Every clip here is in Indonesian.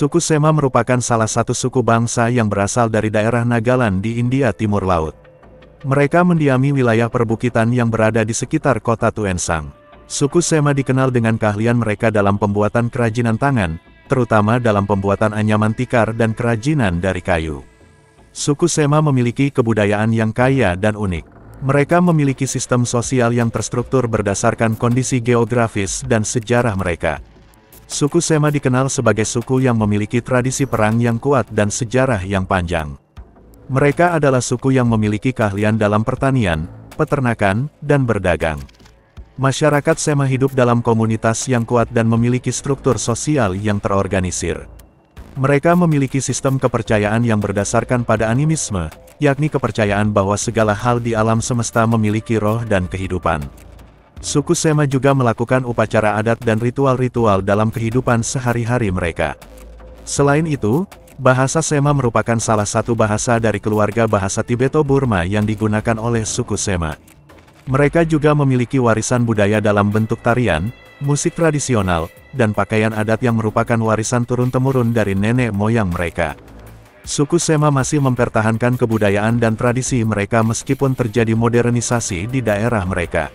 Suku Sema merupakan salah satu suku bangsa yang berasal dari daerah Nagaland di India Timur Laut. Mereka mendiami wilayah perbukitan yang berada di sekitar kota Tuensang. Suku Sema dikenal dengan keahlian mereka dalam pembuatan kerajinan tangan, terutama dalam pembuatan anyaman tikar dan kerajinan dari kayu. Suku Sema memiliki kebudayaan yang kaya dan unik. Mereka memiliki sistem sosial yang terstruktur berdasarkan kondisi geografis dan sejarah mereka. Suku Sema dikenal sebagai suku yang memiliki tradisi perang yang kuat dan sejarah yang panjang. Mereka adalah suku yang memiliki keahlian dalam pertanian, peternakan, dan berdagang. Masyarakat Sema hidup dalam komunitas yang kuat dan memiliki struktur sosial yang terorganisir. Mereka memiliki sistem kepercayaan yang berdasarkan pada animisme, yakni kepercayaan bahwa segala hal di alam semesta memiliki roh dan kehidupan. Suku Sema juga melakukan upacara adat dan ritual-ritual dalam kehidupan sehari-hari mereka. Selain itu, bahasa Sema merupakan salah satu bahasa dari keluarga bahasa Tibeto-Burma yang digunakan oleh suku Sema. Mereka juga memiliki warisan budaya dalam bentuk tarian, musik tradisional, dan pakaian adat yang merupakan warisan turun-temurun dari nenek moyang mereka. Suku Sema masih mempertahankan kebudayaan dan tradisi mereka meskipun terjadi modernisasi di daerah mereka.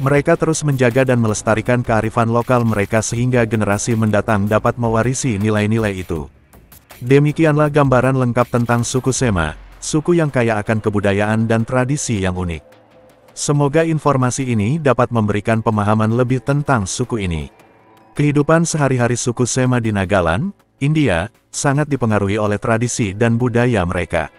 Mereka terus menjaga dan melestarikan kearifan lokal mereka sehingga generasi mendatang dapat mewarisi nilai-nilai itu. Demikianlah gambaran lengkap tentang suku Sema, suku yang kaya akan kebudayaan dan tradisi yang unik. Semoga informasi ini dapat memberikan pemahaman lebih tentang suku ini. Kehidupan sehari-hari suku Sema di Nagaland, India, sangat dipengaruhi oleh tradisi dan budaya mereka.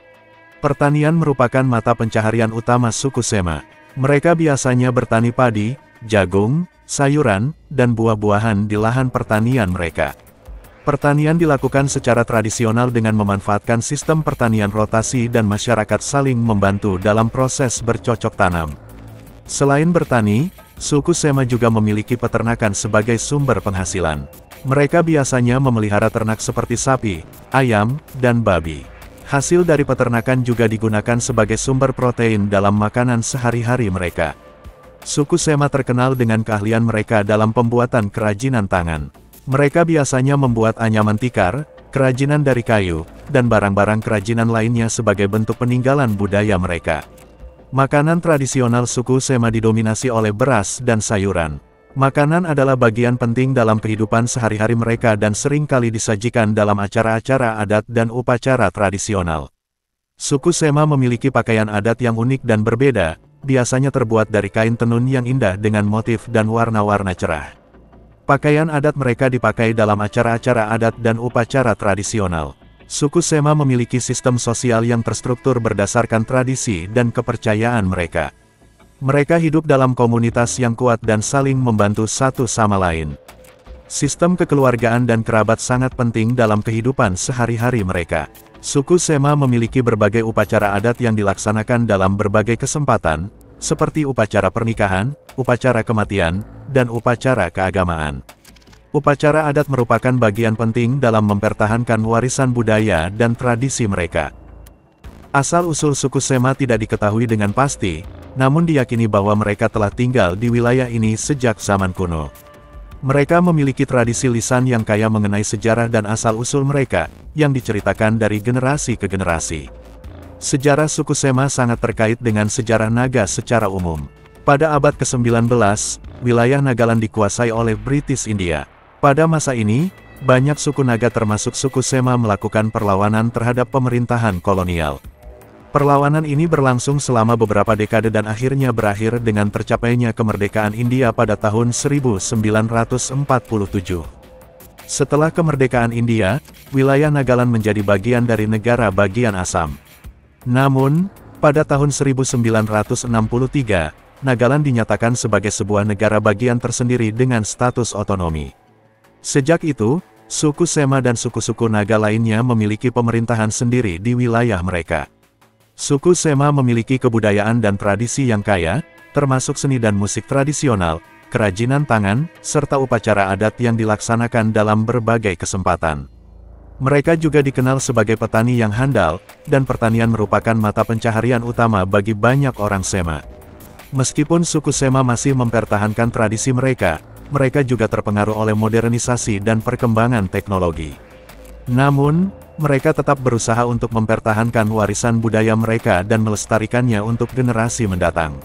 Pertanian merupakan mata pencaharian utama suku Sema. Mereka biasanya bertani padi, jagung, sayuran, dan buah-buahan di lahan pertanian mereka. Pertanian dilakukan secara tradisional dengan memanfaatkan sistem pertanian rotasi dan masyarakat saling membantu dalam proses bercocok tanam. Selain bertani, suku Sema juga memiliki peternakan sebagai sumber penghasilan. Mereka biasanya memelihara ternak seperti sapi, ayam, dan babi. Hasil dari peternakan juga digunakan sebagai sumber protein dalam makanan sehari-hari mereka. Suku Sema terkenal dengan keahlian mereka dalam pembuatan kerajinan tangan. Mereka biasanya membuat anyaman tikar, kerajinan dari kayu, dan barang-barang kerajinan lainnya sebagai bentuk peninggalan budaya mereka. Makanan tradisional suku Sema didominasi oleh beras dan sayuran. Makanan adalah bagian penting dalam kehidupan sehari-hari mereka dan sering kali disajikan dalam acara-acara adat dan upacara tradisional. Suku Sema memiliki pakaian adat yang unik dan berbeda, biasanya terbuat dari kain tenun yang indah dengan motif dan warna-warna cerah. Pakaian adat mereka dipakai dalam acara-acara adat dan upacara tradisional. Suku Sema memiliki sistem sosial yang terstruktur berdasarkan tradisi dan kepercayaan mereka. Mereka hidup dalam komunitas yang kuat dan saling membantu satu sama lain. Sistem kekeluargaan dan kerabat sangat penting dalam kehidupan sehari-hari mereka. Suku Sema memiliki berbagai upacara adat yang dilaksanakan dalam berbagai kesempatan, seperti upacara pernikahan, upacara kematian, dan upacara keagamaan. Upacara adat merupakan bagian penting dalam mempertahankan warisan budaya dan tradisi mereka. Asal-usul suku Sema tidak diketahui dengan pasti, namun diyakini bahwa mereka telah tinggal di wilayah ini sejak zaman kuno. Mereka memiliki tradisi lisan yang kaya mengenai sejarah dan asal-usul mereka, yang diceritakan dari generasi ke generasi. Sejarah suku Sema sangat terkait dengan sejarah naga secara umum. Pada abad ke-19, wilayah Nagaland dikuasai oleh British India. Pada masa ini, banyak suku naga termasuk suku Sema melakukan perlawanan terhadap pemerintahan kolonial. Perlawanan ini berlangsung selama beberapa dekade dan akhirnya berakhir dengan tercapainya kemerdekaan India pada tahun 1947. Setelah kemerdekaan India, wilayah Nagaland menjadi bagian dari negara bagian Assam. Namun, pada tahun 1963, Nagaland dinyatakan sebagai sebuah negara bagian tersendiri dengan status otonomi. Sejak itu, suku Sema dan suku-suku naga lainnya memiliki pemerintahan sendiri di wilayah mereka. Suku Sema memiliki kebudayaan dan tradisi yang kaya, termasuk seni dan musik tradisional, kerajinan tangan, serta upacara adat yang dilaksanakan dalam berbagai kesempatan. Mereka juga dikenal sebagai petani yang handal, dan pertanian merupakan mata pencaharian utama bagi banyak orang Sema. Meskipun suku Sema masih mempertahankan tradisi mereka, mereka juga terpengaruh oleh modernisasi dan perkembangan teknologi. Namun, mereka tetap berusaha untuk mempertahankan warisan budaya mereka dan melestarikannya untuk generasi mendatang.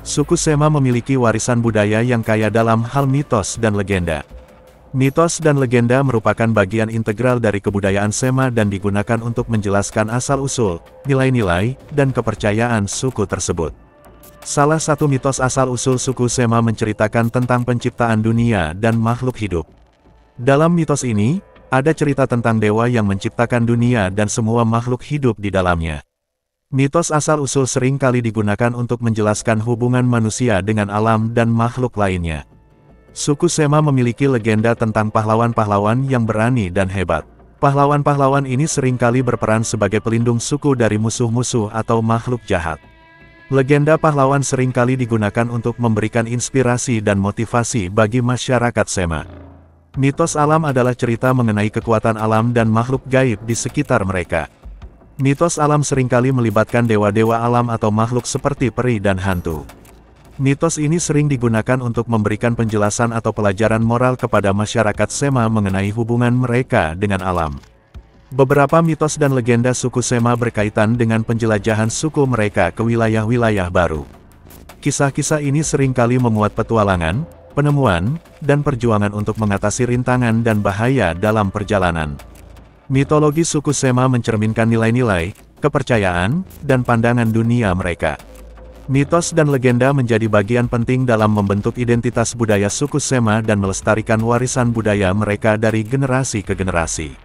Suku Sema memiliki warisan budaya yang kaya dalam hal mitos dan legenda. Mitos dan legenda merupakan bagian integral dari kebudayaan Sema dan digunakan untuk menjelaskan asal-usul, nilai-nilai, dan kepercayaan suku tersebut. Salah satu mitos asal-usul suku Sema menceritakan tentang penciptaan dunia dan makhluk hidup. Dalam mitos ini, ada cerita tentang dewa yang menciptakan dunia dan semua makhluk hidup di dalamnya. Mitos asal-usul sering kali digunakan untuk menjelaskan hubungan manusia dengan alam dan makhluk lainnya. Suku Sema memiliki legenda tentang pahlawan-pahlawan yang berani dan hebat. Pahlawan-pahlawan ini sering kali berperan sebagai pelindung suku dari musuh-musuh atau makhluk jahat. Legenda pahlawan sering kali digunakan untuk memberikan inspirasi dan motivasi bagi masyarakat Sema. Mitos alam adalah cerita mengenai kekuatan alam dan makhluk gaib di sekitar mereka. Mitos alam seringkali melibatkan dewa-dewa alam atau makhluk seperti peri dan hantu. Mitos ini sering digunakan untuk memberikan penjelasan atau pelajaran moral kepada masyarakat Sema mengenai hubungan mereka dengan alam. Beberapa mitos dan legenda suku Sema berkaitan dengan penjelajahan suku mereka ke wilayah-wilayah baru. Kisah-kisah ini seringkali memuat petualangan, penemuan, dan perjuangan untuk mengatasi rintangan dan bahaya dalam perjalanan. Mitologi suku Sema mencerminkan nilai-nilai, kepercayaan, dan pandangan dunia mereka. Mitos dan legenda menjadi bagian penting dalam membentuk identitas budaya suku Sema dan melestarikan warisan budaya mereka dari generasi ke generasi.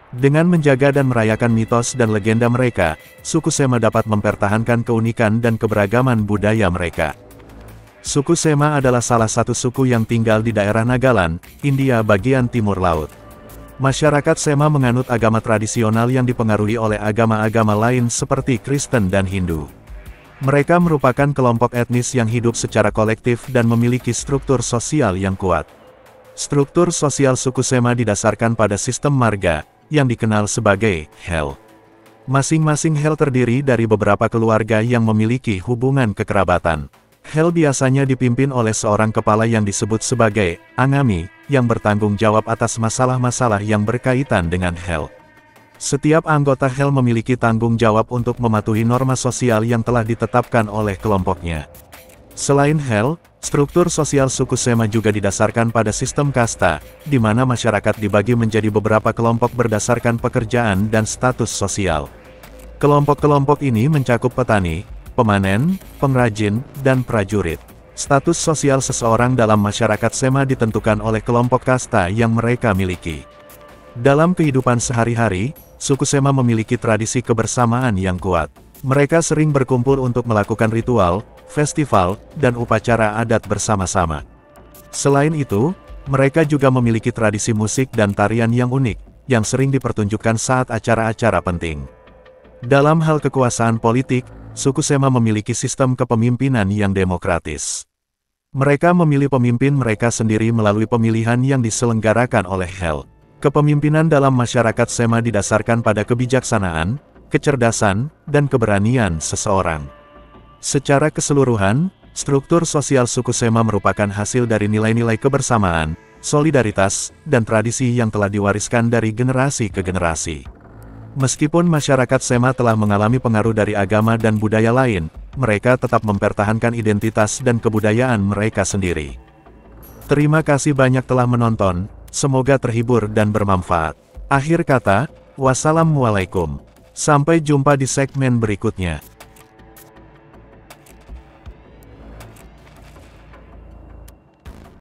Dengan menjaga dan merayakan mitos dan legenda mereka, suku Sema dapat mempertahankan keunikan dan keberagaman budaya mereka. Suku Sema adalah salah satu suku yang tinggal di daerah Nagaland, India bagian timur laut. Masyarakat Sema menganut agama tradisional yang dipengaruhi oleh agama-agama lain seperti Kristen dan Hindu. Mereka merupakan kelompok etnis yang hidup secara kolektif dan memiliki struktur sosial yang kuat. Struktur sosial suku Sema didasarkan pada sistem marga, yang dikenal sebagai Hel. Masing-masing Hel terdiri dari beberapa keluarga yang memiliki hubungan kekerabatan. Hel biasanya dipimpin oleh seorang kepala yang disebut sebagai Angami, yang bertanggung jawab atas masalah-masalah yang berkaitan dengan Hel. Setiap anggota Hel memiliki tanggung jawab untuk mematuhi norma sosial yang telah ditetapkan oleh kelompoknya. Selain Hel, struktur sosial suku Sema juga didasarkan pada sistem kasta, di mana masyarakat dibagi menjadi beberapa kelompok berdasarkan pekerjaan dan status sosial. Kelompok-kelompok ini mencakup petani, pemanen, pengrajin, dan prajurit. Status sosial seseorang dalam masyarakat Sema ditentukan oleh kelompok kasta yang mereka miliki. Dalam kehidupan sehari-hari, suku Sema memiliki tradisi kebersamaan yang kuat. Mereka sering berkumpul untuk melakukan ritual, festival, dan upacara adat bersama-sama. Selain itu, mereka juga memiliki tradisi musik dan tarian yang unik, yang sering dipertunjukkan saat acara-acara penting. Dalam hal kekuasaan politik, suku Sema memiliki sistem kepemimpinan yang demokratis. Mereka memilih pemimpin mereka sendiri melalui pemilihan yang diselenggarakan oleh Hel. Kepemimpinan dalam masyarakat Sema didasarkan pada kebijaksanaan, kecerdasan, dan keberanian seseorang. Secara keseluruhan, struktur sosial suku Sema merupakan hasil dari nilai-nilai kebersamaan, solidaritas, dan tradisi yang telah diwariskan dari generasi ke generasi. Meskipun masyarakat Sema telah mengalami pengaruh dari agama dan budaya lain, mereka tetap mempertahankan identitas dan kebudayaan mereka sendiri. Terima kasih banyak telah menonton, semoga terhibur dan bermanfaat. Akhir kata, wassalamualaikum. Sampai jumpa di segmen berikutnya.